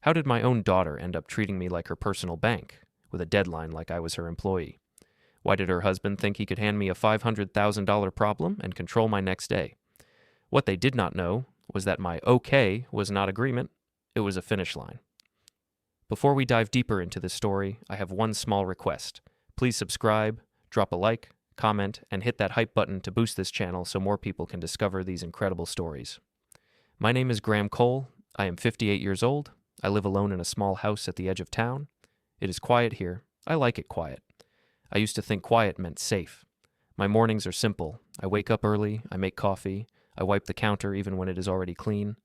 How did my own daughter end up treating me like her personal bank, with a deadline like I was her employee? Why did her husband think he could hand me a $500,000 problem and control my next day? What they did not know was that my okay was not agreement, it was a finish line. Before we dive deeper into this story, I have one small request. Please subscribe, drop a like, comment, and hit that hype button to boost this channel so more people can discover these incredible stories. My name is Graham Cole. I am 58 years old. I live alone in a small house at the edge of town. It is quiet here. I like it quiet. I used to think quiet meant safe. My mornings are simple. I wake up early, I make coffee, I wipe the counter even when it is already clean.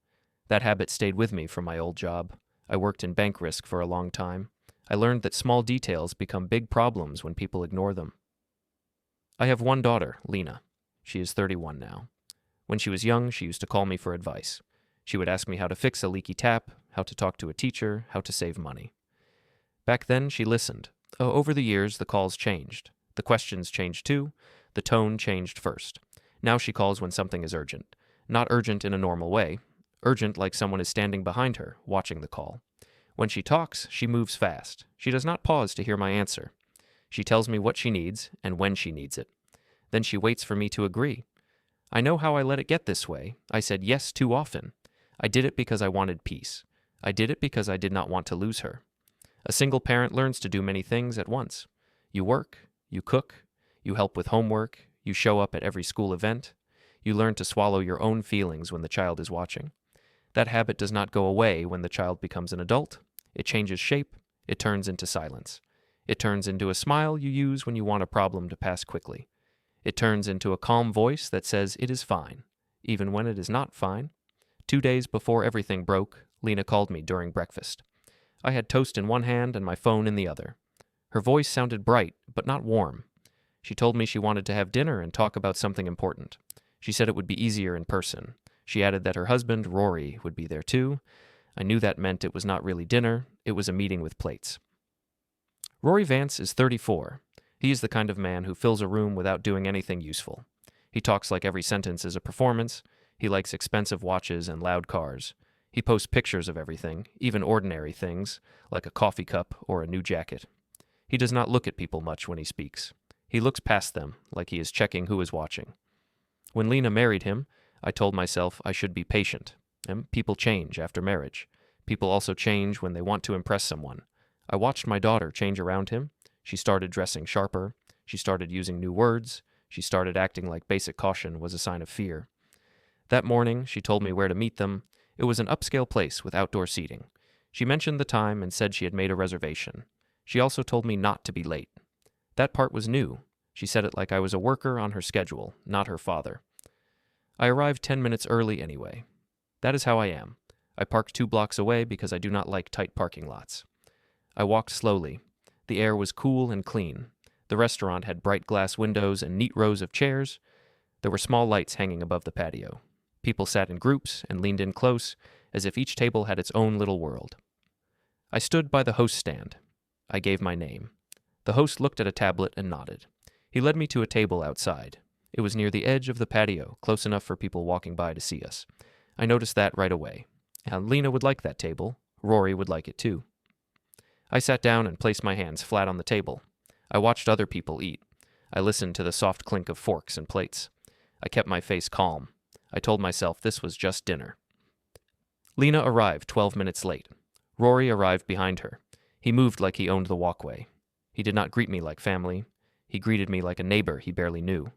That habit stayed with me from my old job. I worked in bank risk for a long time. I learned that small details become big problems when people ignore them. I have one daughter, Lena. She is 31 now. When she was young, she used to call me for advice. She would ask me how to fix a leaky tap, how to talk to a teacher, how to save money. Back then, she listened. Over the years, the calls changed. The questions changed too. The tone changed first. Now she calls when something is urgent. Not urgent in a normal way. Urgent like someone is standing behind her, watching the call. When she talks, she moves fast. She does not pause to hear my answer. She tells me what she needs and when she needs it. Then she waits for me to agree. I know how I let it get this way. I said yes too often. I did it because I wanted peace. I did it because I did not want to lose her. A single parent learns to do many things at once. You work, you cook, you help with homework, you show up at every school event. You learn to swallow your own feelings when the child is watching. That habit does not go away when the child becomes an adult. It changes shape. It turns into silence. It turns into a smile you use when you want a problem to pass quickly. It turns into a calm voice that says it is fine, even when it is not fine. 2 days before everything broke, Lena called me during breakfast. I had toast in one hand and my phone in the other. Her voice sounded bright, but not warm. She told me she wanted to have dinner and talk about something important. She said it would be easier in person. She added that her husband, Rory, would be there too. I knew that meant it was not really dinner, it was a meeting with plates. Rory Vance is 34. He is the kind of man who fills a room without doing anything useful. He talks like every sentence is a performance. He likes expensive watches and loud cars. He posts pictures of everything, even ordinary things, like a coffee cup or a new jacket. He does not look at people much when he speaks. He looks past them, like he is checking who is watching. When Lena married him, I told myself I should be patient. And people change after marriage. People also change when they want to impress someone. I watched my daughter change around him. She started dressing sharper. She started using new words. She started acting like basic caution was a sign of fear. That morning, she told me where to meet them. It was an upscale place with outdoor seating. She mentioned the time and said she had made a reservation. She also told me not to be late. That part was new. She said it like I was a worker on her schedule, not her father. I arrived 10 minutes early anyway. That is how I am. I parked 2 blocks away because I do not like tight parking lots. I walked slowly. The air was cool and clean. The restaurant had bright glass windows and neat rows of chairs. There were small lights hanging above the patio. People sat in groups and leaned in close, as if each table had its own little world. I stood by the host stand. I gave my name. The host looked at a tablet and nodded. He led me to a table outside. It was near the edge of the patio, close enough for people walking by to see us. I noticed that right away. Lena would like that table. Rory would like it too. I sat down and placed my hands flat on the table. I watched other people eat. I listened to the soft clink of forks and plates. I kept my face calm. I told myself this was just dinner. Lena arrived 12 minutes late. Rory arrived behind her. He moved like he owned the walkway. He did not greet me like family. He greeted me like a neighbor he barely knew.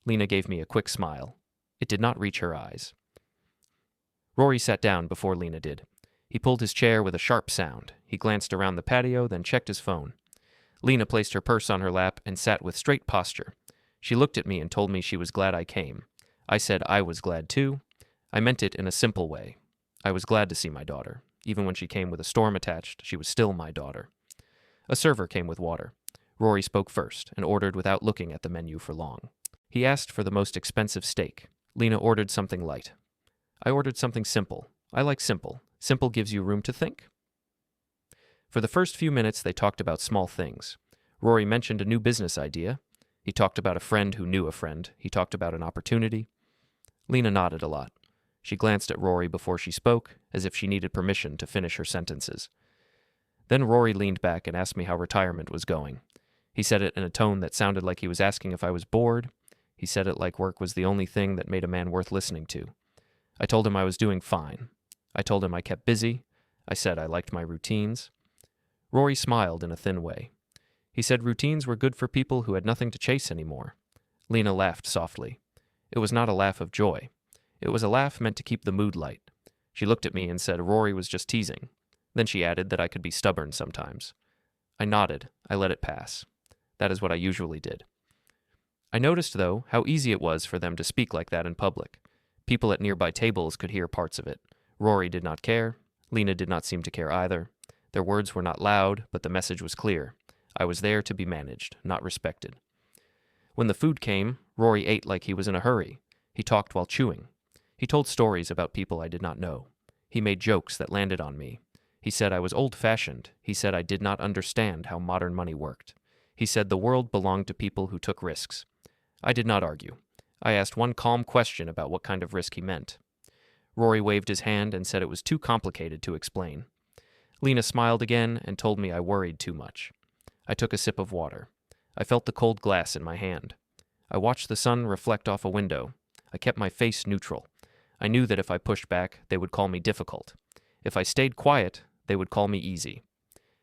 Lena gave me a quick smile. It did not reach her eyes. Rory sat down before Lena did. He pulled his chair with a sharp sound. He glanced around the patio, then checked his phone. Lena placed her purse on her lap and sat with straight posture. She looked at me and told me she was glad I came. I said I was glad too. I meant it in a simple way. I was glad to see my daughter. Even when she came with a storm attached, she was still my daughter. A server came with water. Rory spoke first and ordered without looking at the menu for long. He asked for the most expensive steak. Lena ordered something light. I ordered something simple. I like simple. Simple gives you room to think. For the first few minutes, they talked about small things. Rory mentioned a new business idea. He talked about a friend who knew a friend. He talked about an opportunity. Lena nodded a lot. She glanced at Rory before she spoke, as if she needed permission to finish her sentences. Then Rory leaned back and asked me how retirement was going. He said it in a tone that sounded like he was asking if I was bored. He said it like work was the only thing that made a man worth listening to. I told him I was doing fine. I told him I kept busy. I said I liked my routines. Rory smiled in a thin way. He said routines were good for people who had nothing to chase anymore. Lena laughed softly. It was not a laugh of joy. It was a laugh meant to keep the mood light. She looked at me and said Rory was just teasing. Then she added that I could be stubborn sometimes. I nodded. I let it pass. That is what I usually did. I noticed, though, how easy it was for them to speak like that in public. People at nearby tables could hear parts of it. Rory did not care. Lena did not seem to care either. Their words were not loud, but the message was clear. I was there to be managed, not respected. When the food came, Rory ate like he was in a hurry. He talked while chewing. He told stories about people I did not know. He made jokes that landed on me. He said I was old-fashioned. He said I did not understand how modern money worked. He said the world belonged to people who took risks. I did not argue. I asked one calm question about what kind of risk he meant. Rory waved his hand and said it was too complicated to explain. Lena smiled again and told me I worried too much. I took a sip of water. I felt the cold glass in my hand. I watched the sun reflect off a window. I kept my face neutral. I knew that if I pushed back, they would call me difficult. If I stayed quiet, they would call me easy.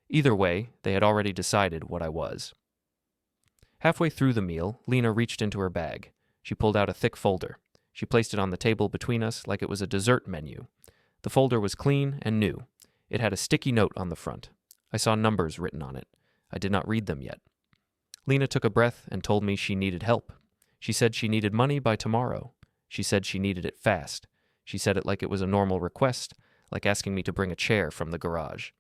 Either way, they had already decided what I was. Halfway through the meal, Lena reached into her bag. She pulled out a thick folder. She placed it on the table between us like it was a dessert menu. The folder was clean and new. It had a sticky note on the front. I saw numbers written on it. I did not read them yet. Lena took a breath and told me she needed help. She said she needed money by tomorrow. She said she needed it fast. She said it like it was a normal request, like asking me to bring a chair from the garage.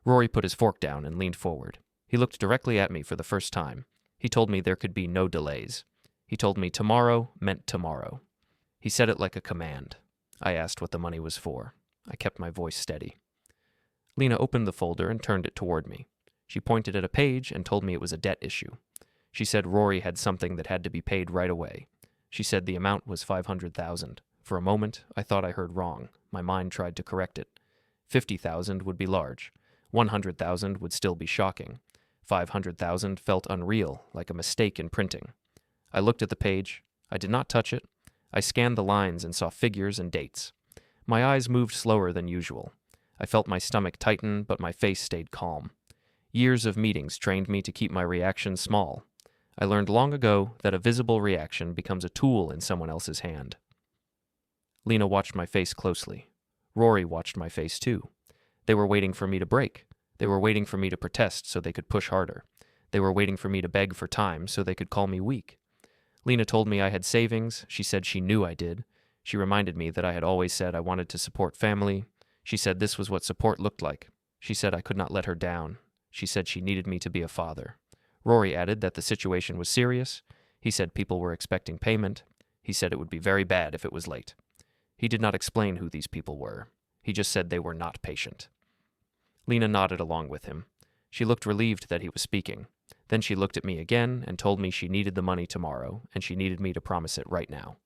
Rory put his fork down and leaned forward. He looked directly at me for the first time. He told me there could be no delays. He told me tomorrow meant tomorrow. He said it like a command. I asked what the money was for. I kept my voice steady. Lena opened the folder and turned it toward me. She pointed at a page and told me it was a debt issue. She said Rory had something that had to be paid right away. She said the amount was $500,000. For a moment, I thought I heard wrong. My mind tried to correct it. $50,000 would be large. $100,000 would still be shocking. $500,000 felt unreal, like a mistake in printing. I looked at the page. I did not touch it. I scanned the lines and saw figures and dates. My eyes moved slower than usual. I felt my stomach tighten, but my face stayed calm. Years of meetings trained me to keep my reactions small. I learned long ago that a visible reaction becomes a tool in someone else's hand. Lena watched my face closely. Rory watched my face too. They were waiting for me to break. They were waiting for me to protest so they could push harder. They were waiting for me to beg for time so they could call me weak. Lena told me I had savings. She said she knew I did. She reminded me that I had always said I wanted to support family. She said this was what support looked like. She said I could not let her down. She said she needed me to be a father. Rory added that the situation was serious. He said people were expecting payment. He said it would be very bad if it was late. He did not explain who these people were. He just said they were not patient. Lena nodded along with him. She looked relieved that he was speaking. Then she looked at me again and told me she needed the money tomorrow, and she needed me to promise it right now.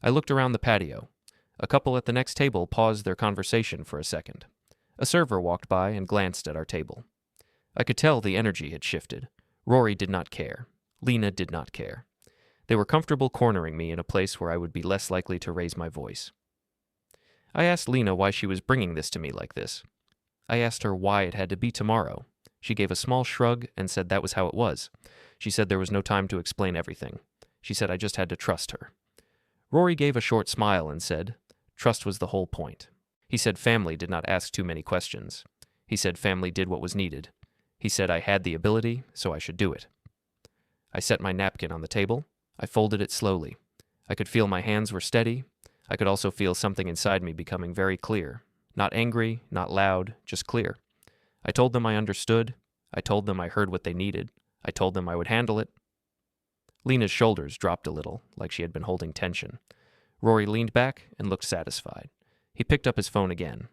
I looked around the patio. A couple at the next table paused their conversation for a second. A server walked by and glanced at our table. I could tell the energy had shifted. Rory did not care. Lena did not care. They were comfortable cornering me in a place where I would be less likely to raise my voice. I asked Lena why she was bringing this to me like this. I asked her why it had to be tomorrow. She gave a small shrug and said that was how it was. She said there was no time to explain everything. She said I just had to trust her. Rory gave a short smile and said, trust was the whole point. He said family did not ask too many questions. He said family did what was needed. He said I had the ability, so I should do it. I set my napkin on the table. I folded it slowly. I could feel my hands were steady. I could also feel something inside me becoming very clear. Not angry, not loud, just clear. I told them I understood. I told them I heard what they needed. I told them I would handle it. Lena's shoulders dropped a little, like she had been holding tension. Rory leaned back and looked satisfied. He picked up his phone again.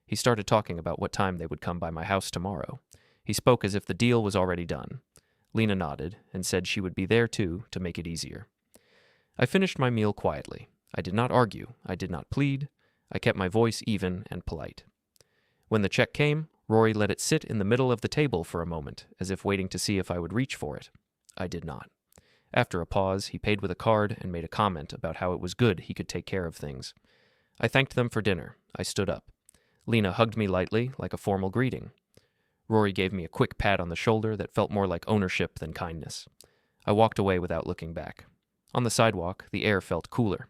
He started talking about what time they would come by my house tomorrow. He spoke as if the deal was already done. Lena nodded and said she would be there too to make it easier. I finished my meal quietly. I did not argue. I did not plead. I kept my voice even and polite. When the check came, Rory let it sit in the middle of the table for a moment, as if waiting to see if I would reach for it. I did not. After a pause, he paid with a card and made a comment about how it was good he could take care of things. I thanked them for dinner. I stood up. Lena hugged me lightly, like a formal greeting. Rory gave me a quick pat on the shoulder that felt more like ownership than kindness. I walked away without looking back. On the sidewalk, the air felt cooler.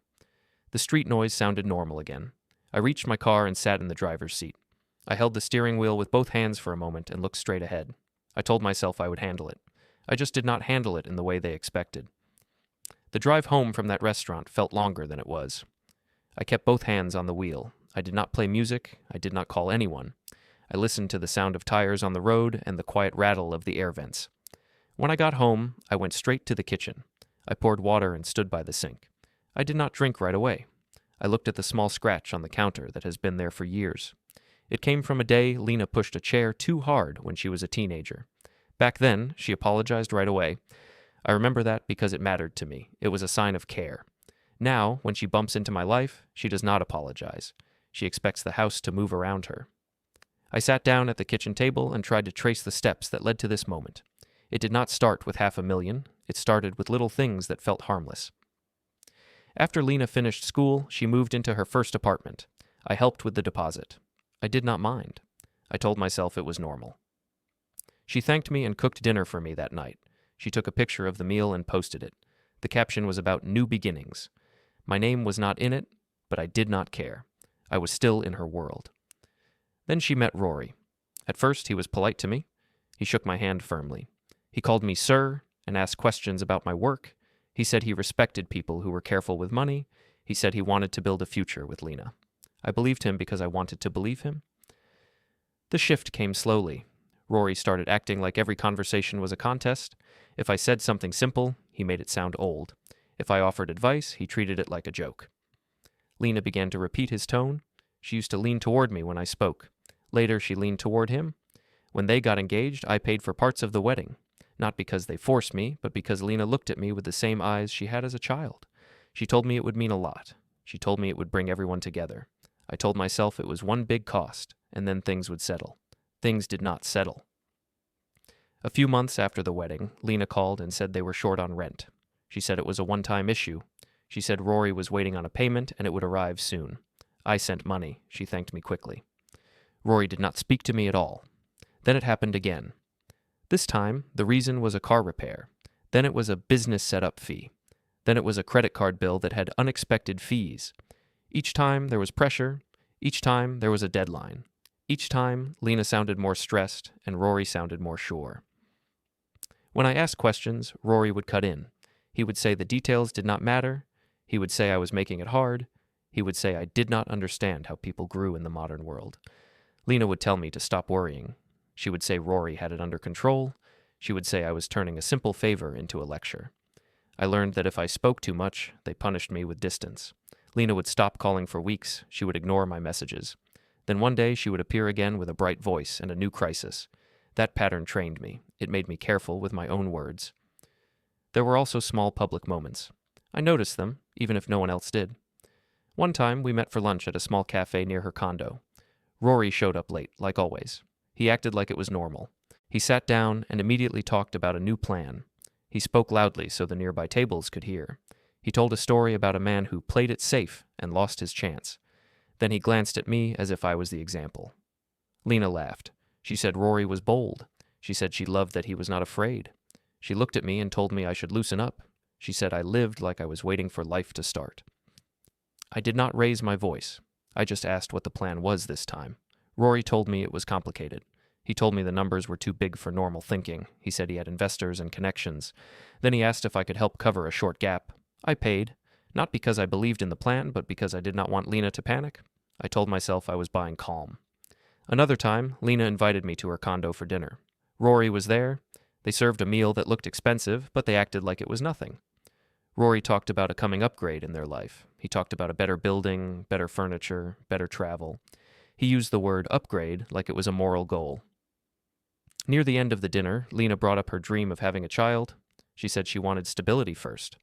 The street noise sounded normal again. I reached my car and sat in the driver's seat. I held the steering wheel with both hands for a moment and looked straight ahead. I told myself I would handle it. I just did not handle it in the way they expected. The drive home from that restaurant felt longer than it was. I kept both hands on the wheel. I did not play music. I did not call anyone. I listened to the sound of tires on the road and the quiet rattle of the air vents. When I got home, I went straight to the kitchen. I poured water and stood by the sink. I did not drink right away. I looked at the small scratch on the counter that has been there for years. It came from a day Lena pushed a chair too hard when she was a teenager. Back then, she apologized right away. I remember that because it mattered to me. It was a sign of care. Now, when she bumps into my life, she does not apologize. She expects the house to move around her. I sat down at the kitchen table and tried to trace the steps that led to this moment. It did not start with $500,000. It started with little things that felt harmless. After Lena finished school, she moved into her first apartment. I helped with the deposit. I did not mind. I told myself it was normal. She thanked me and cooked dinner for me that night. She took a picture of the meal and posted it. The caption was about new beginnings. My name was not in it, but I did not care. I was still in her world. Then she met Rory. At first, he was polite to me. He shook my hand firmly. He called me sir and asked questions about my work. He said he respected people who were careful with money. He said he wanted to build a future with Lena. I believed him because I wanted to believe him. The shift came slowly. Rory started acting like every conversation was a contest. If I said something simple, he made it sound old. If I offered advice, he treated it like a joke. Lena began to repeat his tone. She used to lean toward me when I spoke. Later, she leaned toward him. When they got engaged, I paid for parts of the wedding. Not because they forced me, but because Lena looked at me with the same eyes she had as a child. She told me it would mean a lot. She told me it would bring everyone together. I told myself it was one big cost, and then things would settle. Things did not settle. A few months after the wedding, Lena called and said they were short on rent. She said it was a one-time issue. She said Rory was waiting on a payment and it would arrive soon. I sent money. She thanked me quickly. Rory did not speak to me at all. Then it happened again. This time, the reason was a car repair. Then it was a business setup fee. Then it was a credit card bill that had unexpected fees. Each time there was pressure. Each time there was a deadline. Each time, Lena sounded more stressed and Rory sounded more sure. When I asked questions, Rory would cut in. He would say the details did not matter. He would say I was making it hard. He would say I did not understand how people grew in the modern world. Lena would tell me to stop worrying. She would say Rory had it under control. She would say I was turning a simple favor into a lecture. I learned that if I spoke too much, they punished me with distance. Lena would stop calling for weeks. She would ignore my messages. Then one day she would appear again with a bright voice and a new crisis. That pattern trained me. It made me careful with my own words. There were also small public moments. I noticed them, even if no one else did. One time we met for lunch at a small cafe near her condo. Rory showed up late, like always. He acted like it was normal. He sat down and immediately talked about a new plan. He spoke loudly so the nearby tables could hear. He told a story about a man who played it safe and lost his chance. Then he glanced at me as if I was the example. Lena laughed. She said Rory was bold. She said she loved that he was not afraid. She looked at me and told me I should loosen up. She said I lived like I was waiting for life to start. I did not raise my voice. I just asked what the plan was this time. Rory told me it was complicated. He told me the numbers were too big for normal thinking. He said he had investors and connections. Then he asked if I could help cover a short gap. I paid, not because I believed in the plan, but because I did not want Lena to panic. I told myself I was buying calm. Another time, Lena invited me to her condo for dinner. Rory was there. They served a meal that looked expensive, but they acted like it was nothing. Rory talked about a coming upgrade in their life. He talked about a better building, better furniture, better travel. He used the word upgrade like it was a moral goal. Near the end of the dinner, Lena brought up her dream of having a child. She said she wanted stability first.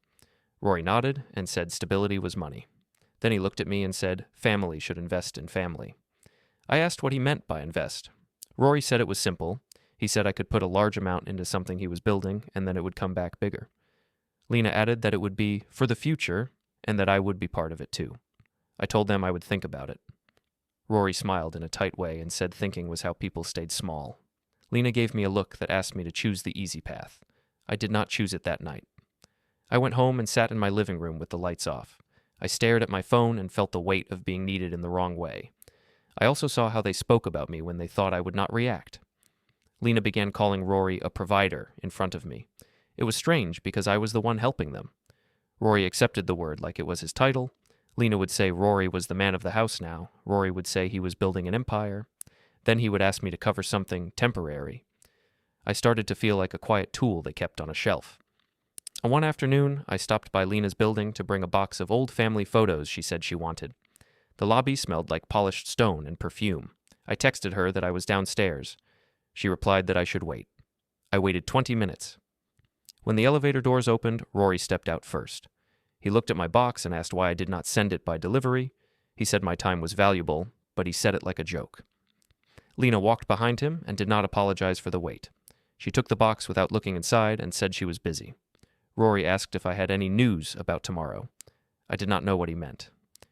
Rory nodded and said stability was money. Then he looked at me and said, "Family should invest in family." I asked what he meant by invest. Rory said it was simple. He said I could put a large amount into something he was building, and then it would come back bigger. Lena added that it would be for the future, and that I would be part of it too. I told them I would think about it. Rory smiled in a tight way and said thinking was how people stayed small. Lena gave me a look that asked me to choose the easy path. I did not choose it that night. I went home and sat in my living room with the lights off. I stared at my phone and felt the weight of being needed in the wrong way. I also saw how they spoke about me when they thought I would not react. Lena began calling Rory a provider in front of me. It was strange because I was the one helping them. Rory accepted the word like it was his title. Lena would say Rory was the man of the house now. Rory would say he was building an empire. Then he would ask me to cover something temporary. I started to feel like a quiet tool they kept on a shelf. On one afternoon, I stopped by Lena's building to bring a box of old family photos she said she wanted. The lobby smelled like polished stone and perfume. I texted her that I was downstairs. She replied that I should wait. I waited 20 minutes. When the elevator doors opened, Rory stepped out first. He looked at my box and asked why I did not send it by delivery. He said my time was valuable, but he said it like a joke. Lena walked behind him and did not apologize for the wait. She took the box without looking inside and said she was busy. Rory asked if I had any news about tomorrow. I did not know what he meant.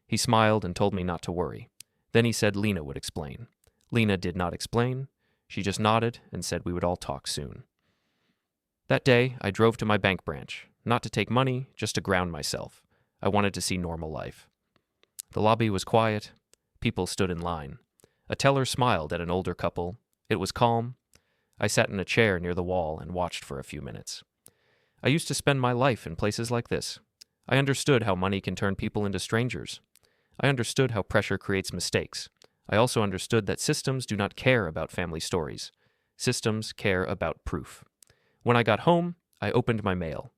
He smiled and told me not to worry. Then he said Lena would explain. Lena did not explain. She just nodded and said we would all talk soon. That day, I drove to my bank branch, not to take money, just to ground myself. I wanted to see normal life. The lobby was quiet. People stood in line. A teller smiled at an older couple. It was calm. I sat in a chair near the wall and watched for a few minutes. I used to spend my life in places like this. I understood how money can turn people into strangers. I understood how pressure creates mistakes. I also understood that systems do not care about family stories. Systems care about proof. When I got home, I opened my mail.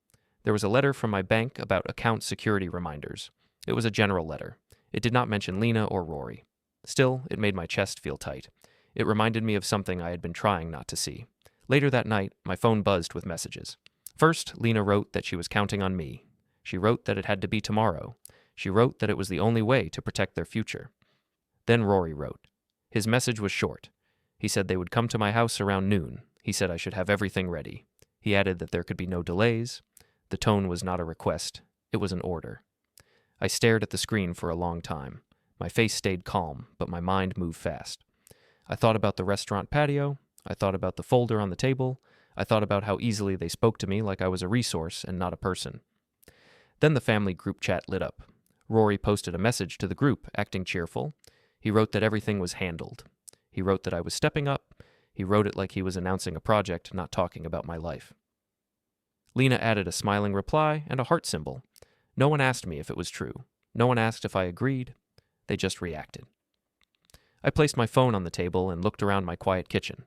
There was a letter from my bank about account security reminders. It was a general letter. It did not mention Lena or Rory. Still, it made my chest feel tight. It reminded me of something I had been trying not to see. Later that night, my phone buzzed with messages. First, Lena wrote that she was counting on me. She wrote that it had to be tomorrow. She wrote that it was the only way to protect their future. Then Rory wrote. His message was short. He said they would come to my house around noon. He said I should have everything ready. He added that there could be no delays. The tone was not a request. It was an order. I stared at the screen for a long time. My face stayed calm, but my mind moved fast. I thought about the restaurant patio. I thought about the folder on the table. I thought about how easily they spoke to me like I was a resource and not a person. Then the family group chat lit up. Rory posted a message to the group, acting cheerful. He wrote that everything was handled. He wrote that I was stepping up. He wrote it like he was announcing a project, not talking about my life. Lena added a smiling reply and a heart symbol. No one asked me if it was true. No one asked if I agreed. They just reacted. I placed my phone on the table and looked around my quiet kitchen.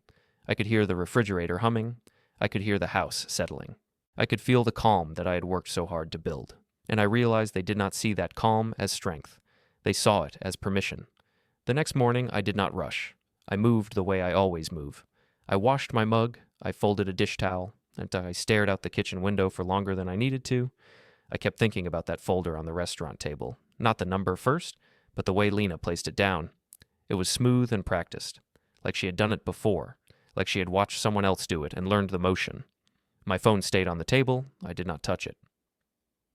I could hear the refrigerator humming. I could hear the house settling. I could feel the calm that I had worked so hard to build. And I realized they did not see that calm as strength. They saw it as permission. The next morning, I did not rush. I moved the way I always move. I washed my mug, I folded a dish towel, and I stared out the kitchen window for longer than I needed to. I kept thinking about that folder on the restaurant table. Not the number first, but the way Lena placed it down. It was smooth and practiced, like she had done it before, like she had watched someone else do it and learned the motion. My phone stayed on the table. I did not touch it.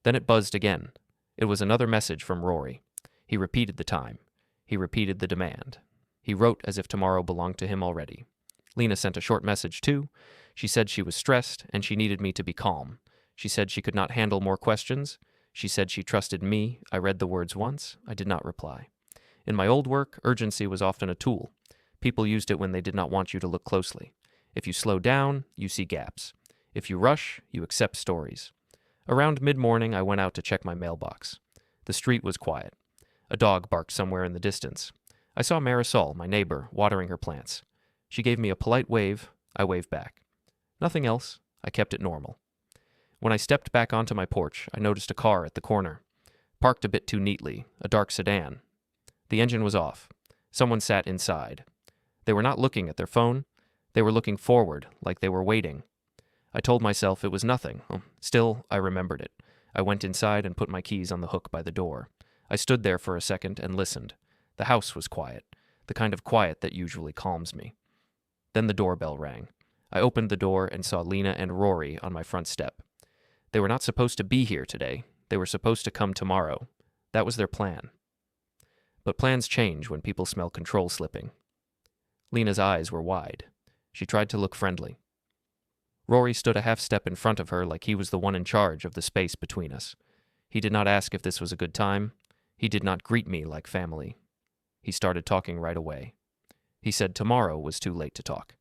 Then it buzzed again. It was another message from Rory. He repeated the time. He repeated the demand. He wrote as if tomorrow belonged to him already. Lena sent a short message too. She said she was stressed and she needed me to be calm. She said she could not handle more questions. She said she trusted me. I read the words once. I did not reply. In my old work, urgency was often a tool. People used it when they did not want you to look closely. If you slow down, you see gaps. If you rush, you accept stories. Around mid-morning, I went out to check my mailbox. The street was quiet. A dog barked somewhere in the distance. I saw Marisol, my neighbor, watering her plants. She gave me a polite wave. I waved back. Nothing else. I kept it normal. When I stepped back onto my porch, I noticed a car at the corner. Parked a bit too neatly, a dark sedan. The engine was off. Someone sat inside. They were not looking at their phone. They were looking forward, like they were waiting. I told myself it was nothing. Still, I remembered it. I went inside and put my keys on the hook by the door. I stood there for a second and listened. The house was quiet, the kind of quiet that usually calms me. Then the doorbell rang. I opened the door and saw Lena and Rory on my front step. They were not supposed to be here today. They were supposed to come tomorrow. That was their plan. But plans change when people smell control slipping. Lena's eyes were wide. She tried to look friendly. Rory stood a half step in front of her like he was the one in charge of the space between us. He did not ask if this was a good time. He did not greet me like family. He started talking right away. He said tomorrow was too late to talk.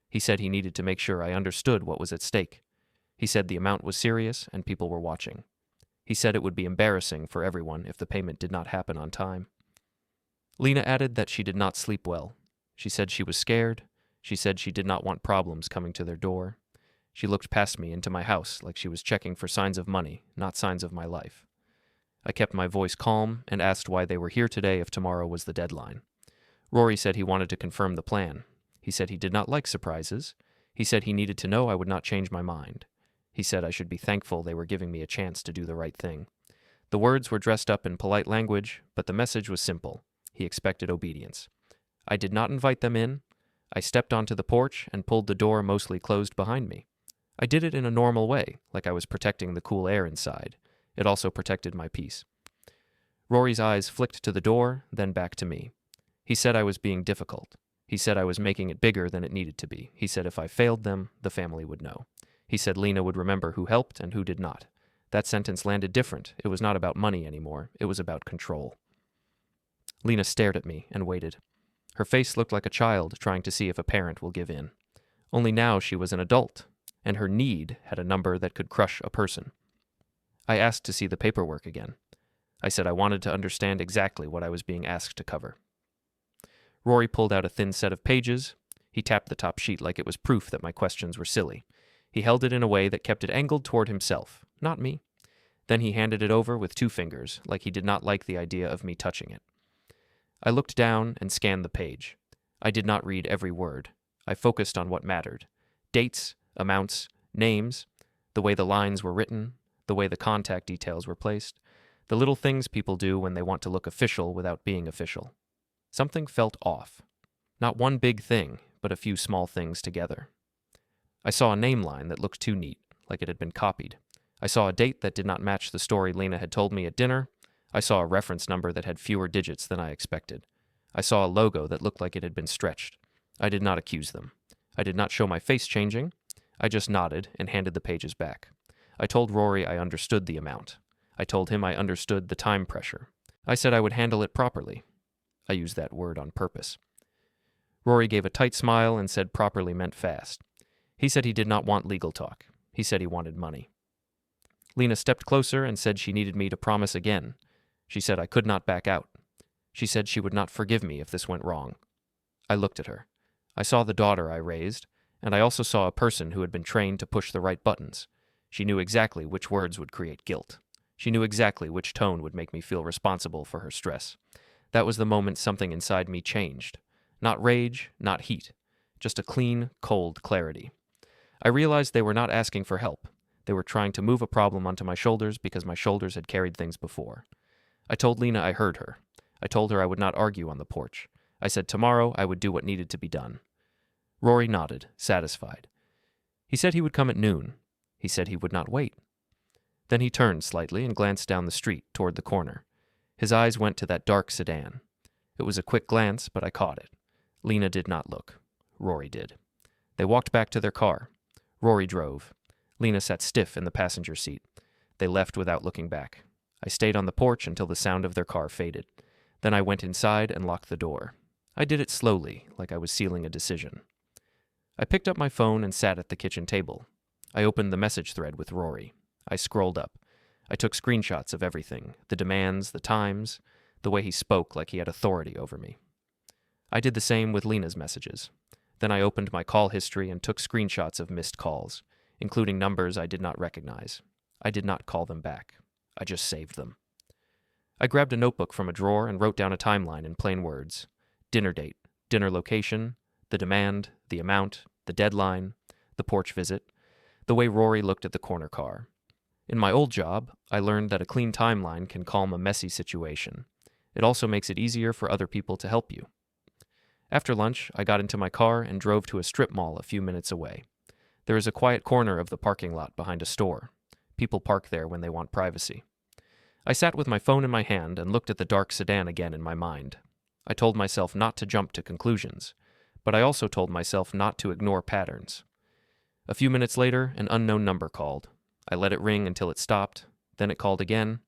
He said he needed to make sure I understood what was at stake. He said the amount was serious and people were watching. He said it would be embarrassing for everyone if the payment did not happen on time. Lena added that she did not sleep well. She said she was scared. She said she did not want problems coming to their door. She looked past me into my house like she was checking for signs of money, not signs of my life. I kept my voice calm and asked why they were here today if tomorrow was the deadline. Rory said he wanted to confirm the plan. He said he did not like surprises. He said he needed to know I would not change my mind. He said I should be thankful they were giving me a chance to do the right thing. The words were dressed up in polite language, but the message was simple. He expected obedience. I did not invite them in. I stepped onto the porch and pulled the door mostly closed behind me. I did it in a normal way, like I was protecting the cool air inside. It also protected my peace. Rory's eyes flicked to the door, then back to me. He said I was being difficult. He said I was making it bigger than it needed to be. He said if I failed them, the family would know. He said Lena would remember who helped and who did not. That sentence landed different. It was not about money anymore. It was about control. Lena stared at me and waited. Her face looked like a child trying to see if a parent will give in. Only now she was an adult, and her need had a number that could crush a person. I asked to see the paperwork again. I said I wanted to understand exactly what I was being asked to cover. Rory pulled out a thin set of pages. He tapped the top sheet like it was proof that my questions were silly. He held it in a way that kept it angled toward himself, not me. Then he handed it over with 2 fingers, like he did not like the idea of me touching it. I looked down and scanned the page. I did not read every word. I focused on what mattered. Dates, amounts, names, the way the lines were written, the way the contact details were placed, the little things people do when they want to look official without being official. Something felt off. Not one big thing, but a few small things together. I saw a name line that looked too neat, like it had been copied. I saw a date that did not match the story Lena had told me at dinner. I saw a reference number that had fewer digits than I expected. I saw a logo that looked like it had been stretched. I did not accuse them. I did not show my face changing. I just nodded and handed the pages back. I told Rory I understood the amount. I told him I understood the time pressure. I said I would handle it properly. I used that word on purpose. Rory gave a tight smile and said properly meant fast. He said he did not want legal talk. He said he wanted money. Lena stepped closer and said she needed me to promise again. She said I could not back out. She said she would not forgive me if this went wrong. I looked at her. I saw the daughter I raised, and I also saw a person who had been trained to push the right buttons. She knew exactly which words would create guilt. She knew exactly which tone would make me feel responsible for her stress. That was the moment something inside me changed. Not rage, not heat. Just a clean, cold clarity. I realized they were not asking for help. They were trying to move a problem onto my shoulders because my shoulders had carried things before. I told Lena I heard her. I told her I would not argue on the porch. I said tomorrow I would do what needed to be done. Rory nodded, satisfied. He said he would come at noon. He said he would not wait. Then he turned slightly and glanced down the street toward the corner. His eyes went to that dark sedan. It was a quick glance, but I caught it. Lena did not look. Rory did. They walked back to their car. Rory drove. Lena sat stiff in the passenger seat. They left without looking back. I stayed on the porch until the sound of their car faded. Then I went inside and locked the door. I did it slowly, like I was sealing a decision. I picked up my phone and sat at the kitchen table. I opened the message thread with Rory. I scrolled up. I took screenshots of everything, the demands, the times, the way he spoke like he had authority over me. I did the same with Lena's messages. Then I opened my call history and took screenshots of missed calls, including numbers I did not recognize. I did not call them back. I just saved them. I grabbed a notebook from a drawer and wrote down a timeline in plain words. Dinner date, dinner location, the demand, the amount, the deadline, the porch visit, the way Rory looked at the corner car. In my old job, I learned that a clean timeline can calm a messy situation. It also makes it easier for other people to help you. After lunch, I got into my car and drove to a strip mall a few minutes away. There is a quiet corner of the parking lot behind a store. People park there when they want privacy. I sat with my phone in my hand and looked at the dark sedan again in my mind. I told myself not to jump to conclusions, but I also told myself not to ignore patterns. A few minutes later, an unknown number called. I let it ring until it stopped. Then it called again.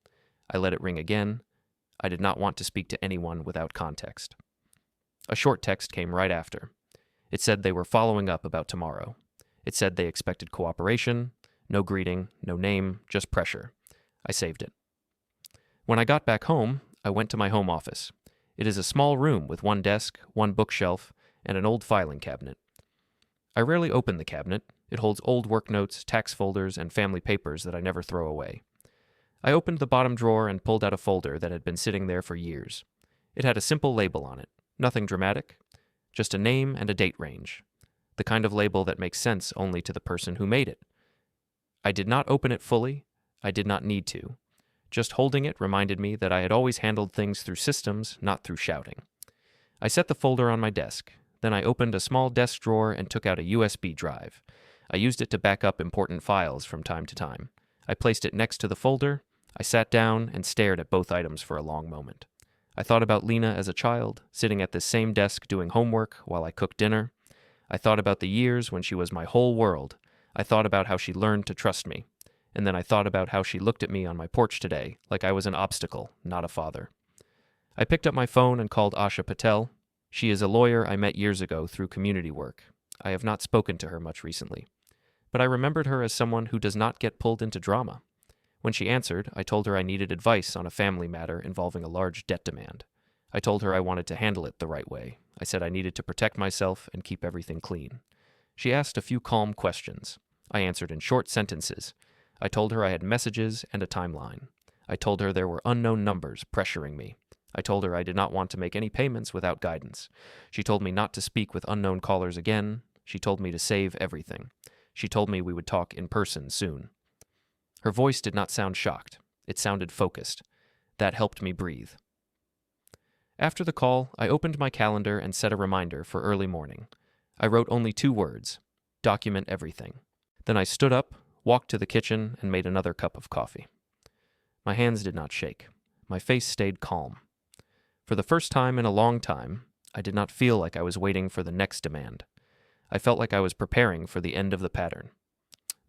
I let it ring again. I did not want to speak to anyone without context. A short text came right after. It said they were following up about tomorrow. It said they expected cooperation, no greeting, no name, just pressure. I saved it. When I got back home, I went to my home office. It is a small room with one desk, one bookshelf, and an old filing cabinet. I rarely open the cabinet. It holds old work notes, tax folders, and family papers that I never throw away. I opened the bottom drawer and pulled out a folder that had been sitting there for years. It had a simple label on it, nothing dramatic, just a name and a date range, the kind of label that makes sense only to the person who made it. I did not open it fully. I did not need to. Just holding it reminded me that I had always handled things through systems, not through shouting. I set the folder on my desk. Then I opened a small desk drawer and took out a USB drive. I used it to back up important files from time to time. I placed it next to the folder. I sat down and stared at both items for a long moment. I thought about Lena as a child, sitting at this same desk doing homework while I cooked dinner. I thought about the years when she was my whole world. I thought about how she learned to trust me. And then I thought about how she looked at me on my porch today, like I was an obstacle, not a father. I picked up my phone and called Asha Patel. She is a lawyer I met years ago through community work. I have not spoken to her much recently. But I remembered her as someone who does not get pulled into drama. When she answered, I told her I needed advice on a family matter involving a large debt demand. I told her I wanted to handle it the right way. I said I needed to protect myself and keep everything clean. She asked a few calm questions. I answered in short sentences. I told her I had messages and a timeline. I told her there were unknown numbers pressuring me. I told her I did not want to make any payments without guidance. She told me not to speak with unknown callers again. She told me to save everything. She told me we would talk in person soon. Her voice did not sound shocked. It sounded focused. That helped me breathe. After the call, I opened my calendar and set a reminder for early morning. I wrote only 2 words: document everything. Then I stood up, walked to the kitchen, and made another cup of coffee. My hands did not shake. My face stayed calm. For the first time in a long time, I did not feel like I was waiting for the next demand. I felt like I was preparing for the end of the pattern.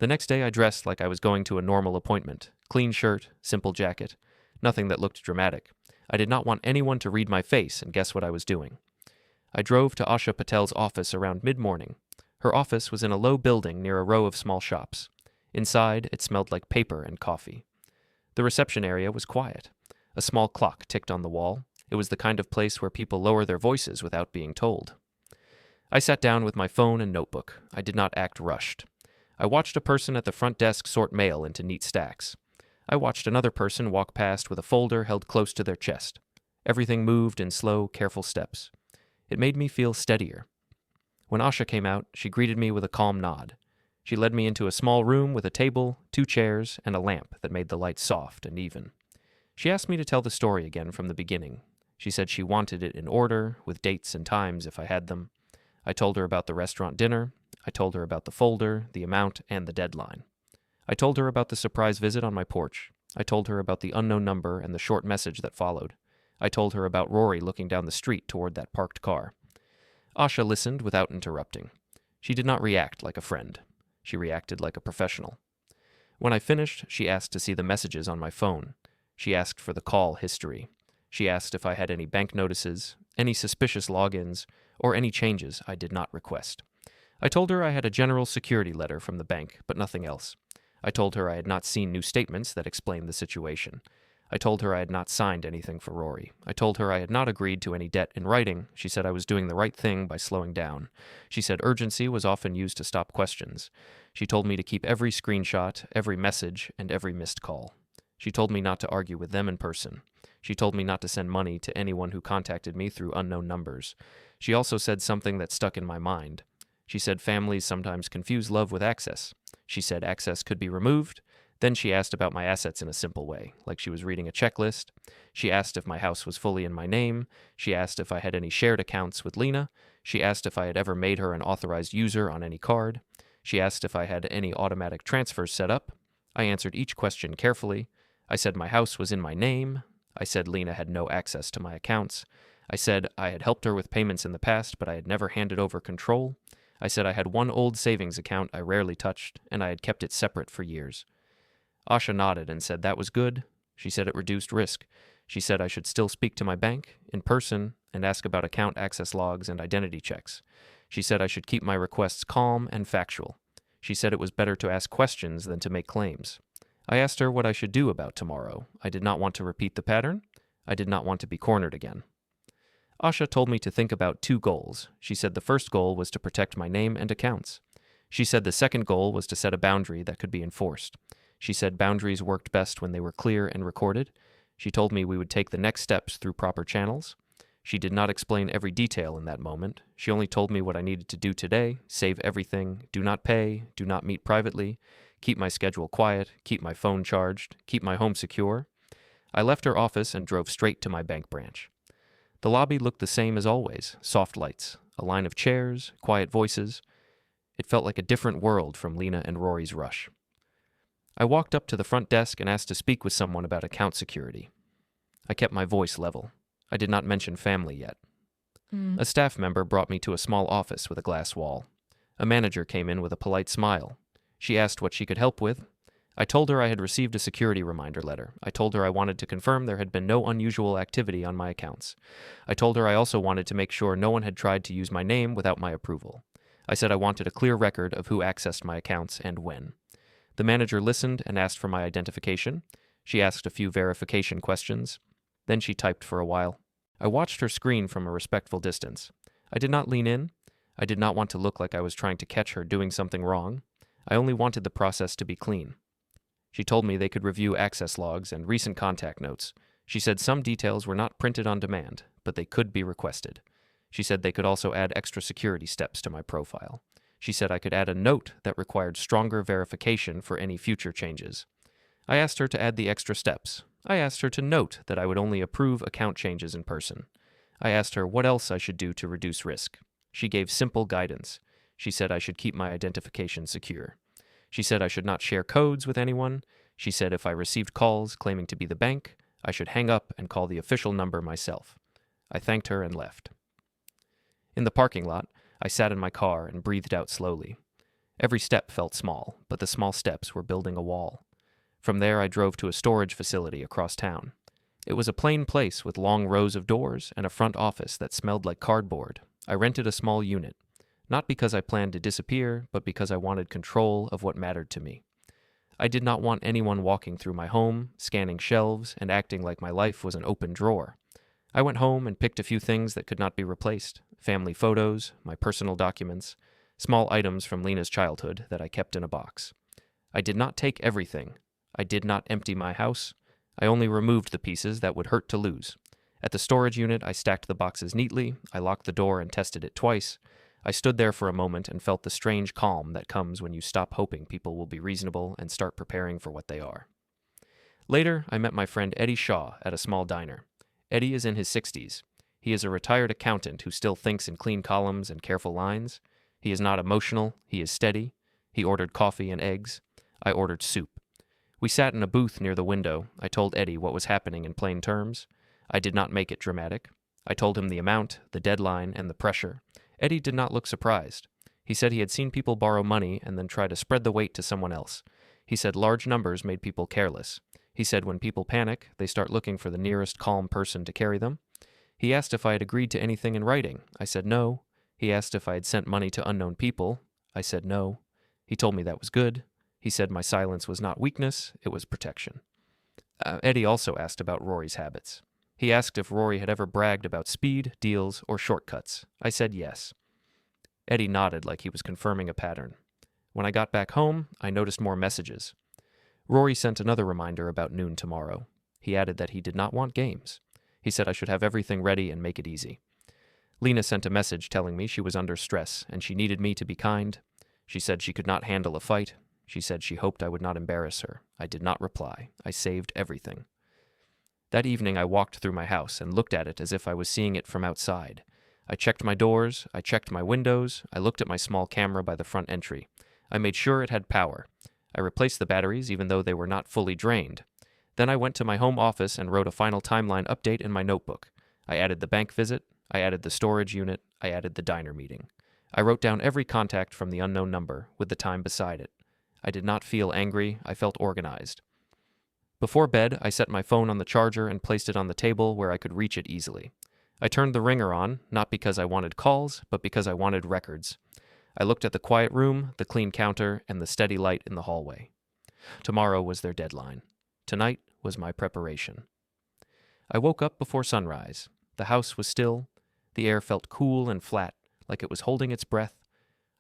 The next day I dressed like I was going to a normal appointment. Clean shirt, simple jacket, nothing that looked dramatic. I did not want anyone to read my face and guess what I was doing. I drove to Asha Patel's office around mid-morning. Her office was in a low building near a row of small shops. Inside, it smelled like paper and coffee. The reception area was quiet. A small clock ticked on the wall. It was the kind of place where people lower their voices without being told. I sat down with my phone and notebook. I did not act rushed. I watched a person at the front desk sort mail into neat stacks. I watched another person walk past with a folder held close to their chest. Everything moved in slow, careful steps. It made me feel steadier. When Asha came out, she greeted me with a calm nod. She led me into a small room with a table, 2 chairs, and a lamp that made the light soft and even. She asked me to tell the story again from the beginning. She said she wanted it in order, with dates and times if I had them. I told her about the restaurant dinner. I told her about the folder, the amount, and the deadline. I told her about the surprise visit on my porch. I told her about the unknown number and the short message that followed. I told her about Rory looking down the street toward that parked car. Asha listened without interrupting. She did not react like a friend. She reacted like a professional. When I finished, she asked to see the messages on my phone. She asked for the call history. She asked if I had any bank notices, any suspicious logins, or any changes I did not request. I told her I had a general security letter from the bank, but nothing else. I told her I had not seen new statements that explained the situation. I told her I had not signed anything for Rory. I told her I had not agreed to any debt in writing. She said I was doing the right thing by slowing down. She said urgency was often used to stop questions. She told me to keep every screenshot, every message, and every missed call. She told me not to argue with them in person. She told me not to send money to anyone who contacted me through unknown numbers. She also said something that stuck in my mind. She said families sometimes confuse love with access. She said access could be removed, Then she asked about my assets in a simple way, like she was reading a checklist. She asked if my house was fully in my name. She asked if I had any shared accounts with Lena. She asked if I had ever made her an authorized user on any card. She asked if I had any automatic transfers set up. I answered each question carefully. I said my house was in my name. I said Lena had no access to my accounts. I said I had helped her with payments in the past, but I had never handed over control. I said I had one old savings account I rarely touched, and I had kept it separate for years. Asha nodded and said that was good. She said it reduced risk. She said I should still speak to my bank, in person, and ask about account access logs and identity checks. She said I should keep my requests calm and factual. She said it was better to ask questions than to make claims. I asked her what I should do about tomorrow. I did not want to repeat the pattern. I did not want to be cornered again. Asha told me to think about 2 goals. She said the first goal was to protect my name and accounts. She said the second goal was to set a boundary that could be enforced. She said boundaries worked best when they were clear and recorded. She told me we would take the next steps through proper channels. She did not explain every detail in that moment. She only told me what I needed to do today: save everything, do not pay, do not meet privately, keep my schedule quiet, keep my phone charged, keep my home secure. I left her office and drove straight to my bank branch. The lobby looked the same as always: soft lights, a line of chairs, quiet voices. It felt like a different world from Lena and Rory's rush. I walked up to the front desk and asked to speak with someone about account security. I kept my voice level. I did not mention family yet. A staff member brought me to a small office with a glass wall. A manager came in with a polite smile. She asked what she could help with. I told her I had received a security reminder letter. I told her I wanted to confirm there had been no unusual activity on my accounts. I told her I also wanted to make sure no one had tried to use my name without my approval. I said I wanted a clear record of who accessed my accounts and when. The manager listened and asked for my identification. She asked a few verification questions. Then she typed for a while. I watched her screen from a respectful distance. I did not lean in. I did not want to look like I was trying to catch her doing something wrong. I only wanted the process to be clean. She told me they could review access logs and recent contact notes. She said some details were not printed on demand, but they could be requested. She said they could also add extra security steps to my profile. She said I could add a note that required stronger verification for any future changes. I asked her to add the extra steps. I asked her to note that I would only approve account changes in person. I asked her what else I should do to reduce risk. She gave simple guidance. She said I should keep my identification secure. She said I should not share codes with anyone. She said if I received calls claiming to be the bank, I should hang up and call the official number myself. I thanked her and left. In the parking lot, I sat in my car and breathed out slowly. Every step felt small, but the small steps were building a wall. From there, I drove to a storage facility across town. It was a plain place with long rows of doors and a front office that smelled like cardboard. I rented a small unit, not because I planned to disappear, but because I wanted control of what mattered to me. I did not want anyone walking through my home, scanning shelves, and acting like my life was an open drawer. I went home and picked a few things that could not be replaced: family photos, my personal documents, small items from Lena's childhood that I kept in a box. I did not take everything. I did not empty my house. I only removed the pieces that would hurt to lose. At the storage unit, I stacked the boxes neatly. I locked the door and tested it twice. I stood there for a moment and felt the strange calm that comes when you stop hoping people will be reasonable and start preparing for what they are. Later, I met my friend Eddie Shaw at a small diner. Eddie is in his 60s. He is a retired accountant who still thinks in clean columns and careful lines. He is not emotional. He is steady. He ordered coffee and eggs. I ordered soup. We sat in a booth near the window. I told Eddie what was happening in plain terms. I did not make it dramatic. I told him the amount, the deadline, and the pressure. Eddie did not look surprised. He said he had seen people borrow money and then try to spread the weight to someone else. He said large numbers made people careless. He said when people panic, they start looking for the nearest calm person to carry them. He asked if I had agreed to anything in writing. I said no. He asked if I had sent money to unknown people. I said no. He told me that was good. He said my silence was not weakness, it was protection. Eddie also asked about Rory's habits. He asked if Rory had ever bragged about speed, deals, or shortcuts. I said yes. Eddie nodded like he was confirming a pattern. When I got back home, I noticed more messages. Rory sent another reminder about noon tomorrow. He added that he did not want games. He said I should have everything ready and make it easy. Lena sent a message telling me she was under stress and she needed me to be kind. She said she could not handle a fight. She said she hoped I would not embarrass her. I did not reply. I saved everything. That evening I walked through my house and looked at it as if I was seeing it from outside. I checked my doors, I checked my windows, I looked at my small camera by the front entry. I made sure it had power. I replaced the batteries even though they were not fully drained. Then I went to my home office and wrote a final timeline update in my notebook. I added the bank visit, I added the storage unit, I added the diner meeting. I wrote down every contact from the unknown number, with the time beside it. I did not feel angry, I felt organized. Before bed, I set my phone on the charger and placed it on the table where I could reach it easily. I turned the ringer on, not because I wanted calls, but because I wanted records. I looked at the quiet room, the clean counter, and the steady light in the hallway. Tomorrow was their deadline. Tonight was my preparation. I woke up before sunrise. The house was still. The air felt cool and flat, like it was holding its breath.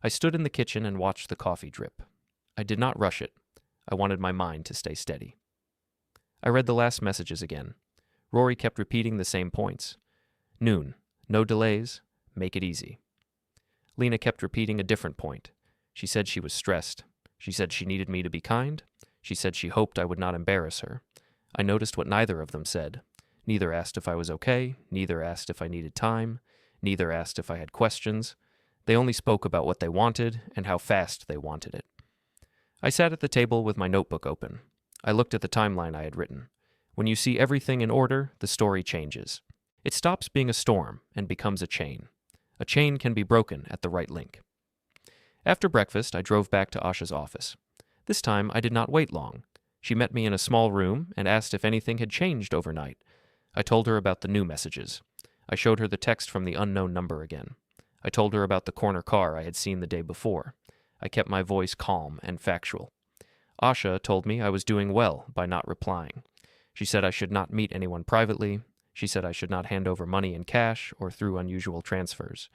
I stood in the kitchen and watched the coffee drip. I did not rush it. I wanted my mind to stay steady. I read the last messages again. Rory kept repeating the same points. Noon. No delays. Make it easy. Lena kept repeating a different point. She said she was stressed. She said she needed me to be kind. She said she hoped I would not embarrass her. I noticed what neither of them said. Neither asked if I was okay. Neither asked if I needed time. Neither asked if I had questions. They only spoke about what they wanted and how fast they wanted it. I sat at the table with my notebook open. I looked at the timeline I had written. When you see everything in order, the story changes. It stops being a storm and becomes a chain. A chain can be broken at the right link. After breakfast, I drove back to Asha's office. This time, I did not wait long. She met me in a small room and asked if anything had changed overnight. I told her about the new messages. I showed her the text from the unknown number again. I told her about the corner car I had seen the day before. I kept my voice calm and factual. Asha told me I was doing well by not replying. She said I should not meet anyone privately. She said I should not hand over money in cash or through unusual transfers.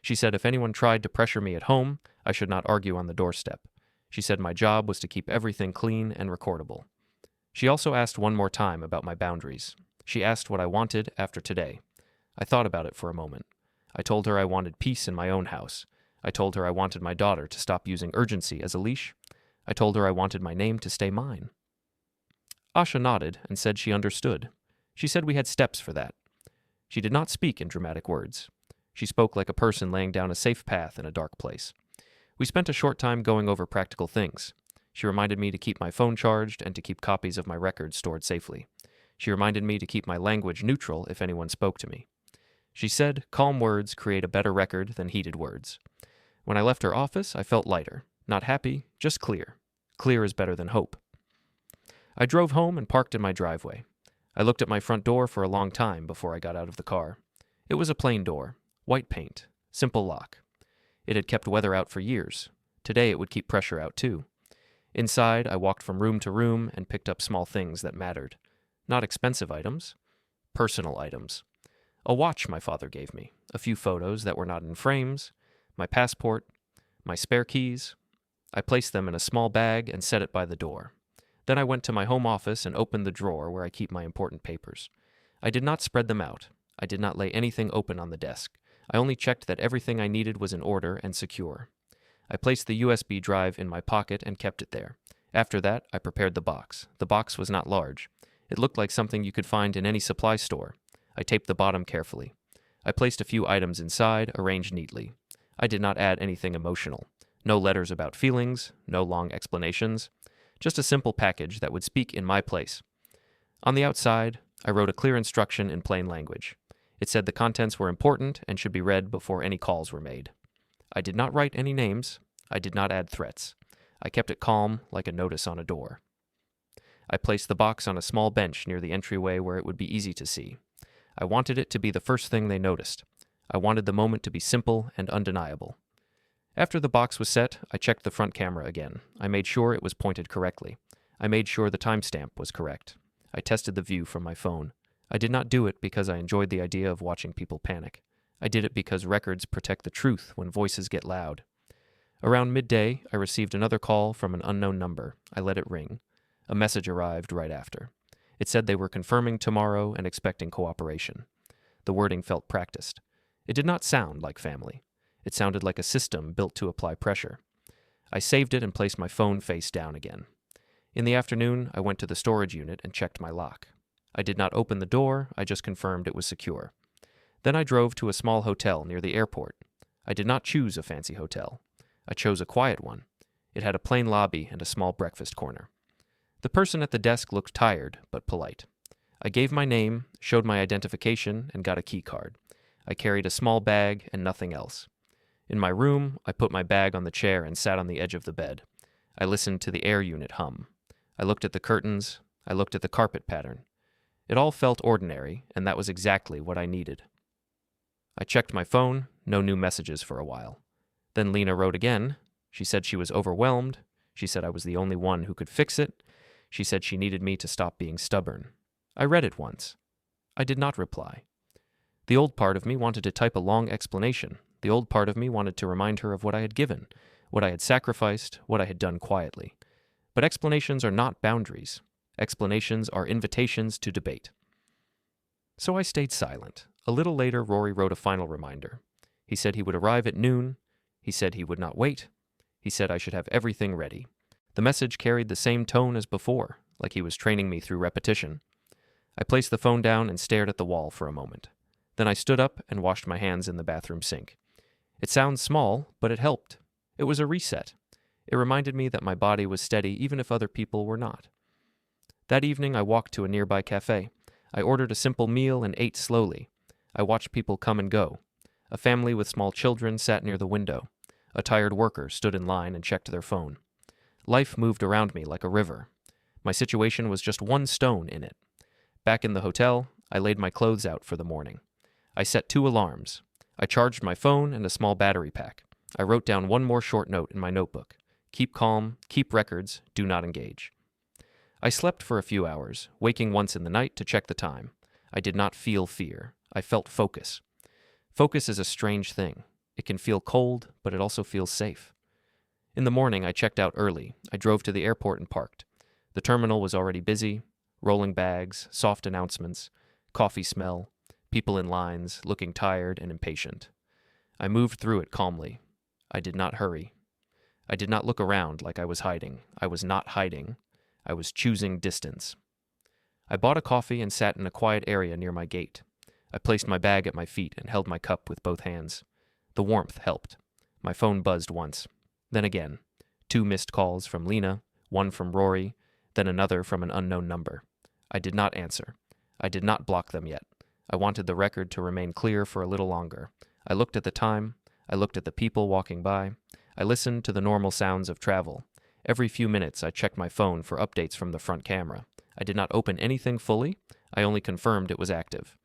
She said if anyone tried to pressure me at home, I should not argue on the doorstep. She said my job was to keep everything clean and recordable. She also asked one more time about my boundaries. She asked what I wanted after today. I thought about it for a moment. I told her I wanted peace in my own house. I told her I wanted my daughter to stop using urgency as a leash. I told her I wanted my name to stay mine. Asha nodded and said she understood. She said we had steps for that. She did not speak in dramatic words. She spoke like a person laying down a safe path in a dark place. We spent a short time going over practical things. She reminded me to keep my phone charged and to keep copies of my records stored safely. She reminded me to keep my language neutral if anyone spoke to me. She said calm words create a better record than heated words. When I left her office, I felt lighter. Not happy, just clear. Clear is better than hope. I drove home and parked in my driveway. I looked at my front door for a long time before I got out of the car. It was a plain door, white paint, simple lock. It had kept weather out for years. Today it would keep pressure out too. Inside, I walked from room to room and picked up small things that mattered. Not expensive items, personal items. A watch my father gave me, a few photos that were not in frames, my passport, my spare keys. I placed them in a small bag and set it by the door. Then I went to my home office and opened the drawer where I keep my important papers. I did not spread them out. I did not lay anything open on the desk. I only checked that everything I needed was in order and secure. I placed the USB drive in my pocket and kept it there. After that, I prepared the box. The box was not large. It looked like something you could find in any supply store. I taped the bottom carefully. I placed a few items inside, arranged neatly. I did not add anything emotional. No letters about feelings, no long explanations. Just a simple package that would speak in my place. On the outside, I wrote a clear instruction in plain language. It said the contents were important and should be read before any calls were made. I did not write any names. I did not add threats. I kept it calm, like a notice on a door. I placed the box on a small bench near the entryway where it would be easy to see. I wanted it to be the first thing they noticed. I wanted the moment to be simple and undeniable. After the box was set, I checked the front camera again. I made sure it was pointed correctly. I made sure the timestamp was correct. I tested the view from my phone. I did not do it because I enjoyed the idea of watching people panic. I did it because records protect the truth when voices get loud. Around midday, I received another call from an unknown number. I let it ring. A message arrived right after. It said they were confirming tomorrow and expecting cooperation. The wording felt practiced. It did not sound like family. It sounded like a system built to apply pressure. I saved it and placed my phone face down again. In the afternoon, I went to the storage unit and checked my lock. I did not open the door, I just confirmed it was secure. Then I drove to a small hotel near the airport. I did not choose a fancy hotel. I chose a quiet one. It had a plain lobby and a small breakfast corner. The person at the desk looked tired, but polite. I gave my name, showed my identification, and got a key card. I carried a small bag and nothing else. In my room, I put my bag on the chair and sat on the edge of the bed. I listened to the air unit hum. I looked at the curtains. I looked at the carpet pattern. It all felt ordinary, and that was exactly what I needed. I checked my phone, no new messages for a while. Then Lena wrote again. She said she was overwhelmed. She said I was the only one who could fix it. She said she needed me to stop being stubborn. I read it once. I did not reply. The old part of me wanted to type a long explanation. The old part of me wanted to remind her of what I had given, what I had sacrificed, what I had done quietly. But explanations are not boundaries. Explanations are invitations to debate. So I stayed silent. A little later, Rory wrote a final reminder. He said he would arrive at noon. He said he would not wait. He said I should have everything ready. The message carried the same tone as before, like he was training me through repetition. I placed the phone down and stared at the wall for a moment. Then I stood up and washed my hands in the bathroom sink. It sounds small, but it helped. It was a reset. It reminded me that my body was steady even if other people were not. That evening, I walked to a nearby cafe. I ordered a simple meal and ate slowly. I watched people come and go. A family with small children sat near the window. A tired worker stood in line and checked their phone. Life moved around me like a river. My situation was just one stone in it. Back in the hotel, I laid my clothes out for the morning. I set 2 alarms. I charged my phone and a small battery pack. I wrote down one more short note in my notebook. Keep calm, keep records, do not engage. I slept for a few hours, waking once in the night to check the time. I did not feel fear. I felt focus. Focus is a strange thing. It can feel cold, but it also feels safe. In the morning, I checked out early. I drove to the airport and parked. The terminal was already busy. Rolling bags, soft announcements, coffee smell, people in lines, looking tired and impatient. I moved through it calmly. I did not hurry. I did not look around like I was hiding. I was not hiding. I was choosing distance. I bought a coffee and sat in a quiet area near my gate. I placed my bag at my feet and held my cup with both hands. The warmth helped. My phone buzzed once. Then again. 2 missed calls from Lena, 1 from Rory, then another from an unknown number. I did not answer. I did not block them yet. I wanted the record to remain clear for a little longer. I looked at the time. I looked at the people walking by. I listened to the normal sounds of travel. Every few minutes, I checked my phone for updates from the front camera. I did not open anything fully. I only confirmed it was active.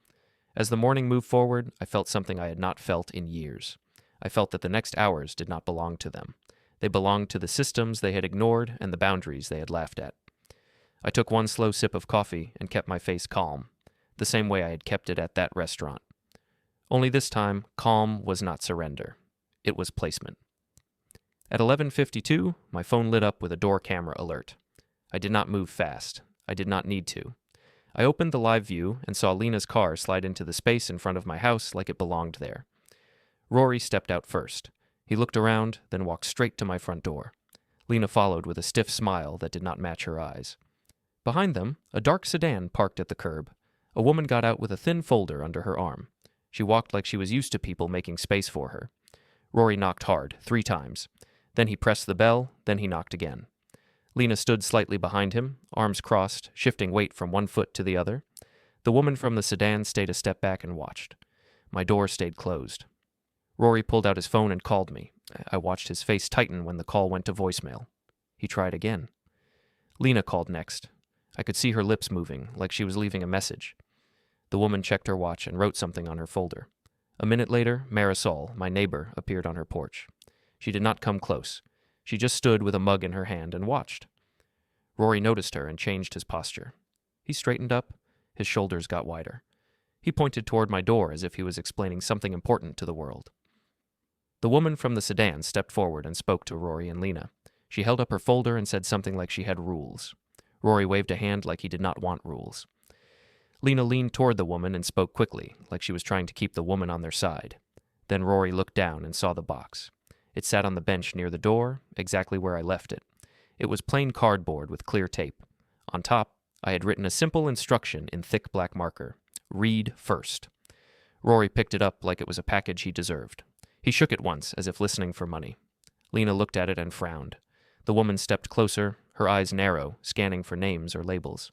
As the morning moved forward, I felt something I had not felt in years. I felt that the next hours did not belong to them. They belonged to the systems they had ignored and the boundaries they had laughed at. I took 1 slow sip of coffee and kept my face calm, the same way I had kept it at that restaurant. Only this time, calm was not surrender. It was placement. At 11:52, my phone lit up with a door camera alert. I did not move fast. I did not need to. I opened the live view and saw Lena's car slide into the space in front of my house like it belonged there. Rory stepped out first. He looked around, then walked straight to my front door. Lena followed with a stiff smile that did not match her eyes. Behind them, a dark sedan parked at the curb. A woman got out with a thin folder under her arm. She walked like she was used to people making space for her. Rory knocked hard, 3 times. Then he pressed the bell, then he knocked again. Lena stood slightly behind him, arms crossed, shifting weight from one foot to the other. The woman from the sedan stayed a step back and watched. My door stayed closed. Rory pulled out his phone and called me. I watched his face tighten when the call went to voicemail. He tried again. Lena called next. I could see her lips moving, like she was leaving a message. The woman checked her watch and wrote something on her folder. A minute later, Marisol, my neighbor, appeared on her porch. She did not come close. She just stood with a mug in her hand and watched. Rory noticed her and changed his posture. He straightened up. His shoulders got wider. He pointed toward my door as if he was explaining something important to the world. The woman from the sedan stepped forward and spoke to Rory and Lena. She held up her folder and said something like she had rules. Rory waved a hand like he did not want rules. Lena leaned toward the woman and spoke quickly, like she was trying to keep the woman on their side. Then Rory looked down and saw the box. It sat on the bench near the door, exactly where I left it. It was plain cardboard with clear tape. On top, I had written a simple instruction in thick black marker. Read first. Rory picked it up like it was a package he deserved. He shook it once, as if listening for money. Lena looked at it and frowned. The woman stepped closer, her eyes narrow, scanning for names or labels.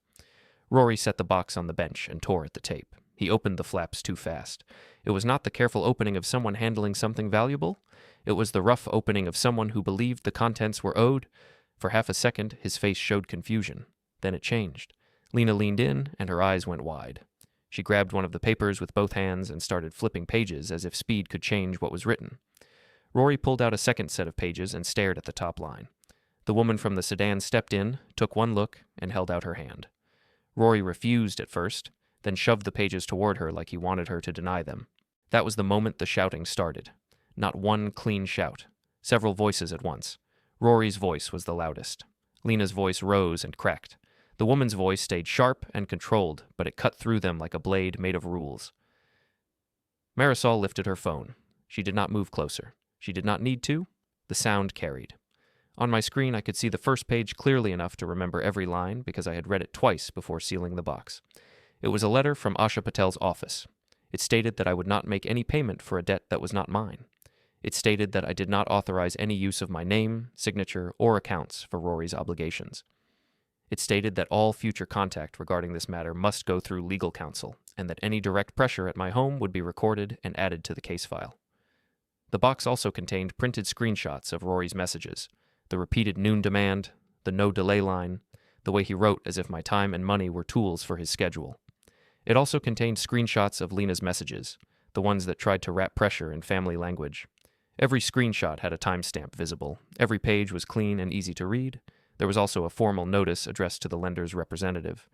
Rory set the box on the bench and tore at the tape. He opened the flaps too fast. It was not the careful opening of someone handling something valuable. It was the rough opening of someone who believed the contents were owed. For half a second, his face showed confusion. Then it changed. Lena leaned in, and her eyes went wide. She grabbed one of the papers with both hands and started flipping pages as if speed could change what was written. Rory pulled out a second set of pages and stared at the top line. The woman from the sedan stepped in, took one look, and held out her hand. Rory refused at first, then shoved the pages toward her like he wanted her to deny them. That was the moment the shouting started. Not one clean shout. Several voices at once. Rory's voice was the loudest. Lena's voice rose and cracked. The woman's voice stayed sharp and controlled, but it cut through them like a blade made of rules. Marisol lifted her phone. She did not move closer. She did not need to. The sound carried. On my screen, I could see the first page clearly enough to remember every line because I had read it twice before sealing the box. It was a letter from Asha Patel's office. It stated that I would not make any payment for a debt that was not mine. It stated that I did not authorize any use of my name, signature, or accounts for Rory's obligations. It stated that all future contact regarding this matter must go through legal counsel, and that any direct pressure at my home would be recorded and added to the case file. The box also contained printed screenshots of Rory's messages, the repeated noon demand, the no delay line, the way he wrote as if my time and money were tools for his schedule. It also contained screenshots of Lena's messages, the ones that tried to wrap pressure in family language. Every screenshot had a timestamp visible. Every page was clean and easy to read. There was also a formal notice addressed to the lender's representative.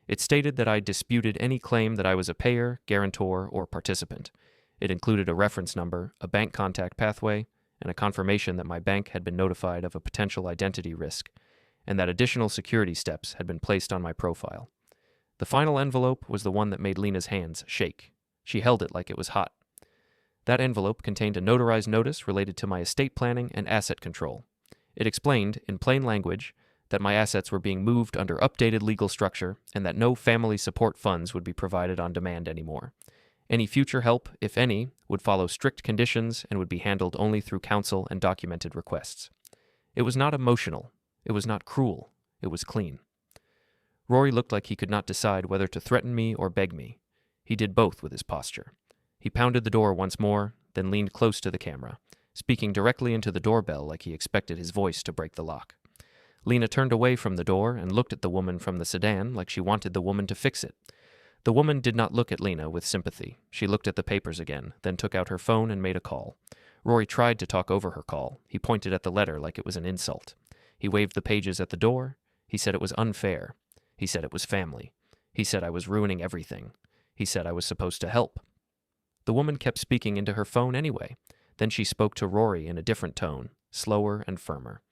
It stated that I disputed any claim that I was a payer, guarantor, or participant. It included a reference number, a bank contact pathway, and a confirmation that my bank had been notified of a potential identity risk, and that additional security steps had been placed on my profile. The final envelope was the one that made Lena's hands shake. She held it like it was hot. That envelope contained a notarized notice related to my estate planning and asset control. It explained, in plain language, that my assets were being moved under updated legal structure and that no family support funds would be provided on demand anymore. Any future help, if any, would follow strict conditions and would be handled only through counsel and documented requests. It was not emotional. It was not cruel. It was clean. Rory looked like he could not decide whether to threaten me or beg me. He did both with his posture. He pounded the door once more, then leaned close to the camera, speaking directly into the doorbell like he expected his voice to break the lock. Lena turned away from the door and looked at the woman from the sedan like she wanted the woman to fix it. The woman did not look at Lena with sympathy. She looked at the papers again, then took out her phone and made a call. Rory tried to talk over her call. He pointed at the letter like it was an insult. He waved the pages at the door. He said it was unfair. He said it was family. He said I was ruining everything. He said I was supposed to help. The woman kept speaking into her phone anyway. Then she spoke to Rory in a different tone, slower and firmer.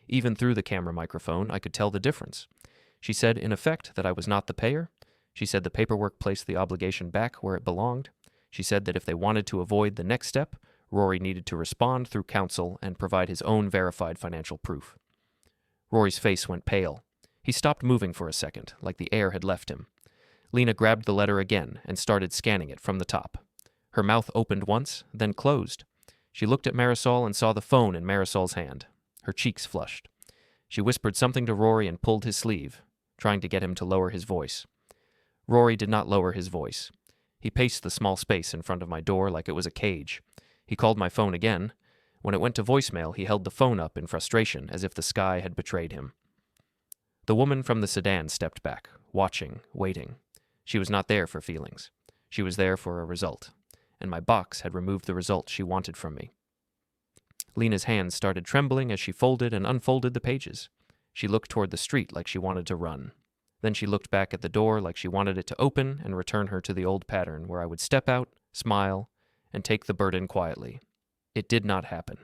Even through the camera microphone, I could tell the difference. She said, in effect, that I was not the payer. She said the paperwork placed the obligation back where it belonged. She said that if they wanted to avoid the next step, Rory needed to respond through counsel and provide his own verified financial proof. Rory's face went pale. He stopped moving for a second, like the air had left him. Lena grabbed the letter again and started scanning it from the top. Her mouth opened once, then closed. She looked at Marisol and saw the phone in Marisol's hand. Her cheeks flushed. She whispered something to Rory and pulled his sleeve, trying to get him to lower his voice. Rory did not lower his voice. He paced the small space in front of my door like it was a cage. He called my phone again. When it went to voicemail, he held the phone up in frustration, as if the sky had betrayed him. The woman from the sedan stepped back, watching, waiting. She was not there for feelings. She was there for a result, and my box had removed the result she wanted from me. Lena's hands started trembling as she folded and unfolded the pages. She looked toward the street like she wanted to run. Then she looked back at the door like she wanted it to open and return her to the old pattern where I would step out, smile, and take the burden quietly. It did not happen.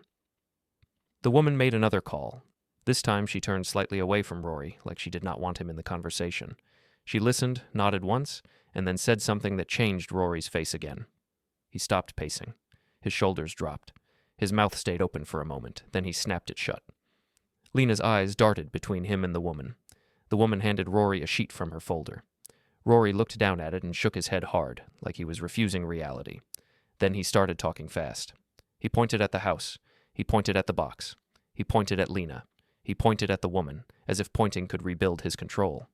The woman made another call. This time she turned slightly away from Rory, like she did not want him in the conversation. She listened, nodded once, and then said something that changed Rory's face again. He stopped pacing. His shoulders dropped. His mouth stayed open for a moment, then he snapped it shut. Lena's eyes darted between him and the woman. The woman handed Rory a sheet from her folder. Rory looked down at it and shook his head hard, like he was refusing reality. Then he started talking fast. He pointed at the house. He pointed at the box. He pointed at Lena. He pointed at the woman, as if pointing could rebuild his control.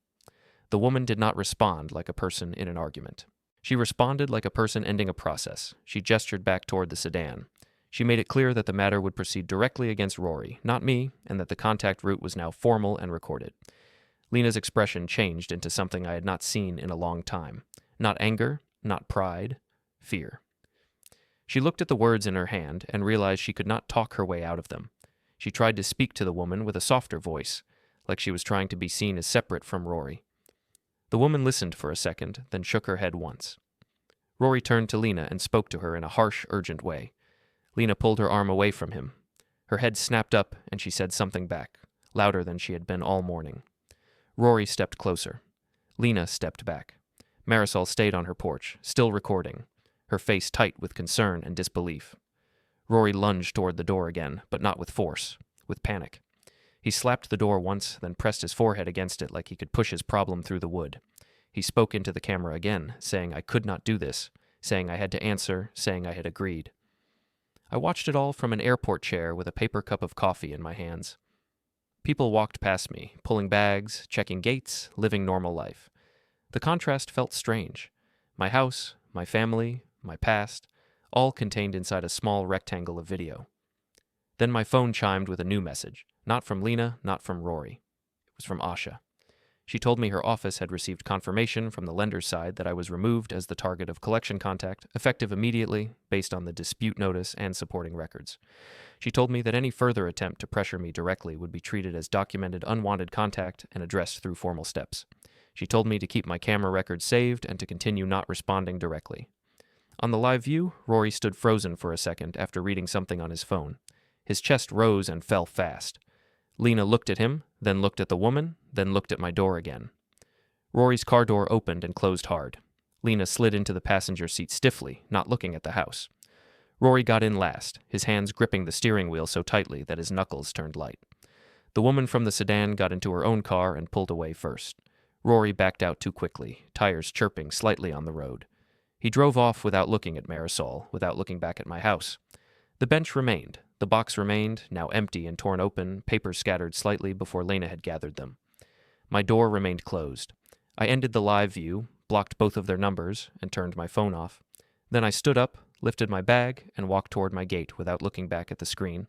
The woman did not respond like a person in an argument. She responded like a person ending a process. She gestured back toward the sedan. She made it clear that the matter would proceed directly against Rory, not me, and that the contact route was now formal and recorded. Lena's expression changed into something I had not seen in a long time. Not anger, not pride, fear. She looked at the words in her hand and realized she could not talk her way out of them. She tried to speak to the woman with a softer voice, like she was trying to be seen as separate from Rory. The woman listened for a second, then shook her head once. Rory turned to Lena and spoke to her in a harsh, urgent way. Lena pulled her arm away from him. Her head snapped up, and she said something back, louder than she had been all morning. Rory stepped closer. Lena stepped back. Marisol stayed on her porch, still recording, her face tight with concern and disbelief. Rory lunged toward the door again, but not with force, with panic. He slapped the door once, then pressed his forehead against it like he could push his problem through the wood. He spoke into the camera again, saying I could not do this, saying I had to answer, saying I had agreed. I watched it all from an airport chair with a paper cup of coffee in my hands. People walked past me, pulling bags, checking gates, living normal life. The contrast felt strange. My house, my family, my past, all contained inside a small rectangle of video. Then my phone chimed with a new message, not from Lena, not from Rory. It was from Asha. She told me her office had received confirmation from the lender's side that I was removed as the target of collection contact, effective immediately, based on the dispute notice and supporting records. She told me that any further attempt to pressure me directly would be treated as documented unwanted contact and addressed through formal steps. She told me to keep my camera records saved and to continue not responding directly. On the live view, Rory stood frozen for a second after reading something on his phone. His chest rose and fell fast. Lena looked at him, then looked at the woman, then looked at my door again. Rory's car door opened and closed hard. Lena slid into the passenger seat stiffly, not looking at the house. Rory got in last, his hands gripping the steering wheel so tightly that his knuckles turned light. The woman from the sedan got into her own car and pulled away first. Rory backed out too quickly, tires chirping slightly on the road. He drove off without looking at Marisol, without looking back at my house. The bench remained. The box remained, now empty and torn open, papers scattered slightly before Lena had gathered them. My door remained closed. I ended the live view, blocked both of their numbers, and turned my phone off. Then I stood up, lifted my bag, and walked toward my gate without looking back at the screen.